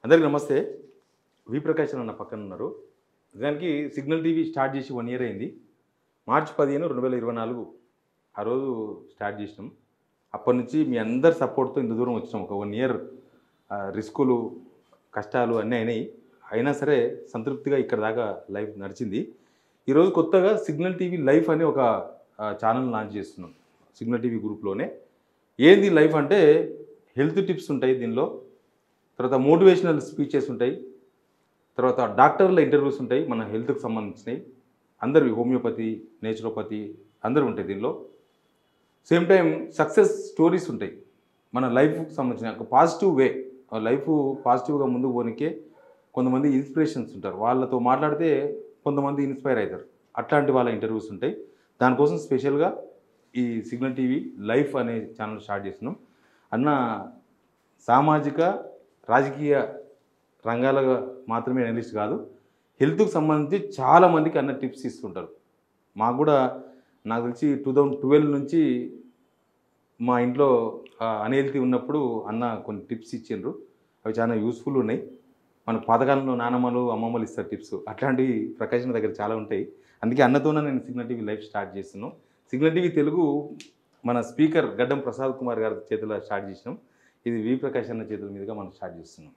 అందరికీ నమస్తే. వి ప్రకాష్ అన్న పక్కన ఉన్నారు. నిజానికి సిగ్నల్ టీవీ స్టార్ట్ చేసి 1 ఇయర్ అయింది. మార్చి 15, 2024 ఆ రోజు స్టార్ట్ చేసినాం. అప్పటి నుంచి మీ అందరి సపోర్ట్తో ఇంత దూరం వచ్చినాం. ఒక 1 ఇయర్ రిస్కులు, కష్టాలు అన్నీ అయినాయి. అయినా సరే సంతృప్తిగా ఇక్కడ దాకా లైఫ్ నడిచింది. ఈరోజు కొత్తగా సిగ్నల్ టీవీ లైఫ్ అని ఒక ఛానల్ లాంచ్ చేస్తున్నాం. సిగ్నల్ టీవీ గ్రూప్లోనే. ఏంది లైఫ్ అంటే హెల్త్ టిప్స్ ఉంటాయి దీనిలో, తర్వాత మోటివేషనల్ స్పీచెస్ ఉంటాయి, తర్వాత డాక్టర్ల ఇంటర్వ్యూస్ ఉంటాయి మన హెల్త్కి సంబంధించినవి, అందరివి హోమియోపతి, నేచురోపతి అందరూ ఉంటాయి దీనిలో. సేమ్ టైం సక్సెస్ స్టోరీస్ ఉంటాయి, మన లైఫ్కి సంబంధించిన ఒక పాజిటివ్ వే, లైఫ్ పాజిటివ్గా ముందుకు పోనీకే కొంతమంది ఇన్స్పిరేషన్స్ ఉంటారు, వాళ్ళతో మాట్లాడితే కొంతమంది ఇన్స్పైర్ అవుతారు. అట్లాంటి వాళ్ళ ఇంటర్వ్యూస్ ఉంటాయి. దానికోసం స్పెషల్గా ఈ సిగ్నల్ టీవీ లైఫ్ అనే ఛానల్ స్టార్ట్ చేస్తున్నాం. అన్న సామాజిక రాజకీయ రంగాల మాత్రమే అనలిస్ట్ కాదు, హెల్త్కి సంబంధించి చాలామందికి అన్న టిప్స్ ఇస్తుంటారు. మాకు కూడా నాకు తెలిసి 2012 నుంచి మా ఇంట్లో అన్హెల్తీ ఉన్నప్పుడు అన్న కొన్ని టిప్స్ ఇచ్చిండ్రు. అవి చాలా యూస్ఫుల్ ఉన్నాయి. మన పాతకాలంలో నానమ్మలు అమ్మమ్మలు ఇస్తారు టిప్స్, అట్లాంటివి ప్రకాశం దగ్గర చాలా ఉంటాయి. అందుకే అన్నతోనే నేను సిగ్నల్ టీవీ లైఫ్ స్టార్ట్ చేస్తున్నాం. సిగ్నల్ టీవీ తెలుగు మన స్పీకర్ గడ్డం ప్రసాద్ కుమార్ గారి చేతిలో స్టార్ట్ చేసినాం. ఇది వి ప్రకాష్ అన్న చేతుల మీదుగా మనం స్టార్ట్ చేస్తున్నాం.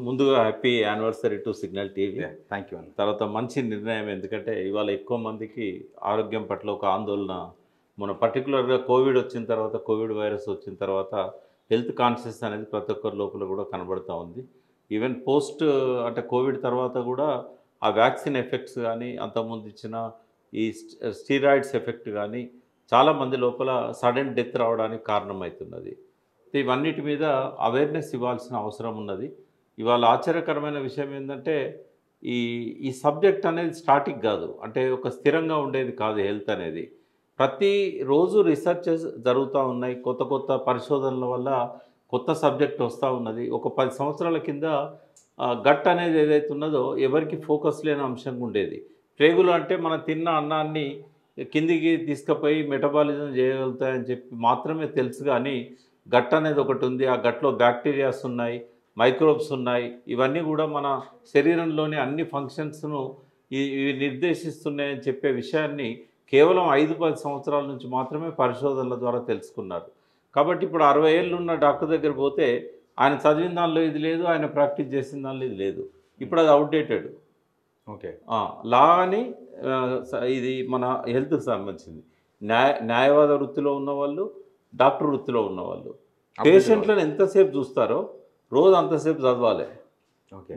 ముందుగా happy anniversary to signal TV. Thank you అన్న. తర్వాత మంచి నిర్ణయం, ఎందుకంటే ఇవాళ ఎక్కువ మందికి ఆరోగ్యం పట్ల ఒక ఆందోళన, మన పర్టికులర్గా కోవిడ్ వచ్చిన తర్వాత, కోవిడ్ వైరస్ వచ్చిన తర్వాత హెల్త్ కాన్షియస్ అనేది ప్రతి ఒక్కరి లోపల కూడా కనబడుతూ ఉంది. ఈవెన్ పోస్ట్ అంటే కోవిడ్ తర్వాత కూడా ఆ వ్యాక్సిన్ ఎఫెక్ట్స్ కానీ, అంతకుముందు ఇచ్చిన ఈ స్టీరాయిడ్స్ ఎఫెక్ట్ కానీ చాలామంది లోపల సడన్ డెత్ రావడానికి కారణమవుతున్నది. ఇవన్నిటి మీద అవేర్నెస్ ఇవ్వాల్సిన అవసరం ఉన్నది. ఇవాళ ఆశ్చర్యకరమైన విషయం ఏంటంటే ఈ సబ్జెక్ట్ అనేది స్టాటిక్ కాదు, అంటే ఒక స్థిరంగా ఉండేది కాదు. హెల్త్ అనేది ప్రతిరోజు రీసెర్చెస్ జరుగుతూ ఉన్నాయి, కొత్త కొత్త పరిశోధనల వల్ల కొత్త సబ్జెక్ట్ వస్తూ ఉన్నది. ఒక 10 సంవత్సరాల కింద గట్ అనేది ఏదైతే ఉన్నదో ఎవరికి ఫోకస్ లేని అంశంగా ఉండేది. ప్రేగులు అంటే మనం తిన్న అన్నాన్ని కిందికి తీసుకుపోయి మెటబాలిజం చేయగలుగుతాయని చెప్పి మాత్రమే తెలుసు, కానీ గట్ అనేది ఒకటి ఉంది, ఆ గట్లో బ్యాక్టీరియాస్ ఉన్నాయి, మైక్రోబ్స్ ఉన్నాయి. ఇవన్నీ కూడా మన శరీరంలోని అన్ని ఫంక్షన్స్ను ఇవి నిర్దేశిస్తున్నాయని చెప్పే విషయాన్ని కేవలం 5-10 సంవత్సరాల నుంచి మాత్రమే పరిశోధనల ద్వారా తెలుసుకున్నారు. కాబట్టి ఇప్పుడు 60 ఏళ్ళు ఉన్న డాక్టర్ దగ్గర పోతే ఆయన చదివిన దానిలో ఇది లేదు, ఆయన ప్రాక్టీస్ చేసిన దానిలో ఇది లేదు. ఇప్పుడు అది అవుట్డేటెడ్. ఓకే, లా అని ఇది మన హెల్త్కి సంబంధించింది. న్యాయవాద వృత్తిలో ఉన్నవాళ్ళు, డాక్టర్ వృత్తిలో ఉన్నవాళ్ళు పేషెంట్లను ఎంతసేపు చూస్తారో రోజు అంతసేపు చదవాలి.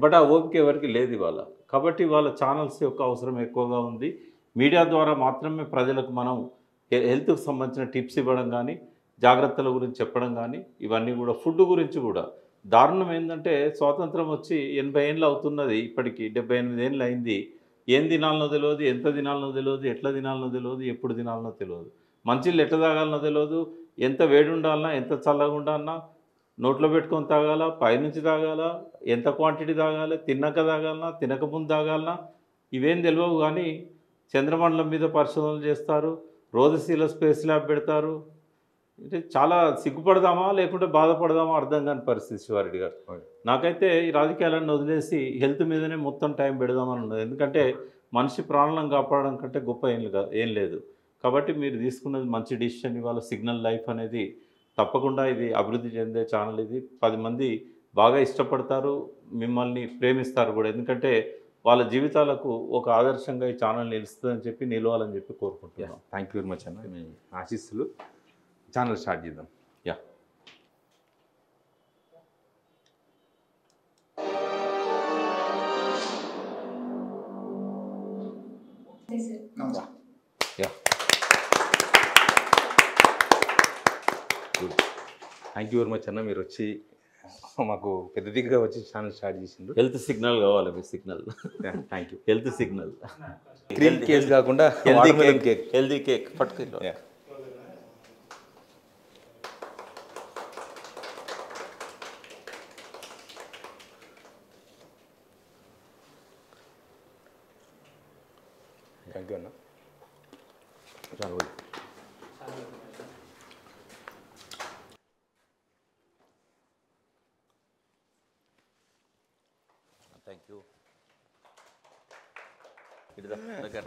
బట్ ఆ ఓపిక ఎవరికి లేదు ఇవాళ. కాబట్టి వాళ్ళ ఛానల్స్ యొక్క అవసరం ఎక్కువగా ఉంది. మీడియా ద్వారా మాత్రమే ప్రజలకు మనం హెల్త్కి సంబంధించిన టిప్స్ ఇవ్వడం కానీ, జాగ్రత్తల గురించి చెప్పడం కానీ, ఇవన్నీ కూడా ఫుడ్ గురించి కూడా. దారుణం ఏంటంటే స్వాతంత్రం వచ్చి 80 ఏళ్ళు అవుతున్నది, ఇప్పటికి 78 ఏళ్ళు అయింది. ఏం తినాలనో తెలియదు, ఎంత తినాలనో తెలియదు, ఎట్లా తినాలనో తెలియదు, ఎప్పుడు తినాలనో తెలియదు. మంచిళ్ళు ఎట్లా తాగాలనో తెలియదు, ఎంత వేడి ఉండాలన్నా, ఎంత చల్లగా ఉండాలన్నా, నోట్లో పెట్టుకొని తాగాల, పైనుంచి తాగాల, ఎంత క్వాంటిటీ తాగాలి, తిన్నాక తాగాలన్నా, తినకముందు తాగాలన్నా, ఇవేం తెలియవు. కానీ చంద్రమండలం మీద పరిశోధనలు చేస్తారు, రోదశీల స్పేస్ ల్యాబ్ పెడతారు. అంటే చాలా సిగ్గుపడదామా లేకుంటే బాధపడదామా అర్థం కాని పరిస్థితి శివారెడ్డి గారు. నాకైతే ఈ రాజకీయాలను వదిలేసి హెల్త్ మీదనే మొత్తం టైం పెడదామని ఉన్నది. ఎందుకంటే మనిషి ప్రాణాలను కాపాడడం కంటే గొప్ప ఏం లేదు. కాబట్టి మీరు తీసుకున్నది మంచి డిసిషన్. ఇవాళ సిగ్నల్ లైఫ్ అనేది తప్పకుండా ఇది అభివృద్ధి చెందే ఛానల్. ఇది 10 మంది బాగా ఇష్టపడతారు, మిమ్మల్ని ప్రేమిస్తారు కూడా. ఎందుకంటే వాళ్ళ జీవితాలకు ఒక ఆదర్శంగా ఈ ఛానల్ నిలుస్తుందని చెప్పి, నిలవాలని చెప్పి కోరుకుంటున్నాను. థ్యాంక్ యూ వెరీ మచ్ అన్న, మీ ఆశీస్సులు. ఛానల్ స్టార్ట్ చేద్దాం. Yeah, thank you very much అన్న, మీరు వచ్చి మాకు పెద్ద దిగ్గా వచ్చి ఛానల్ స్టార్ట్ చేసిండ్రు. హెల్త్ సిగ్నల్ కావాలి మీ signal. Thank you. Health signal, cream cake కాకుండా హెల్తీ కేక్ పట్టుకు. థ్యాంక్ యూ అన్న. చాలా థ్యాంక్ యూ ఇటు దగ్గర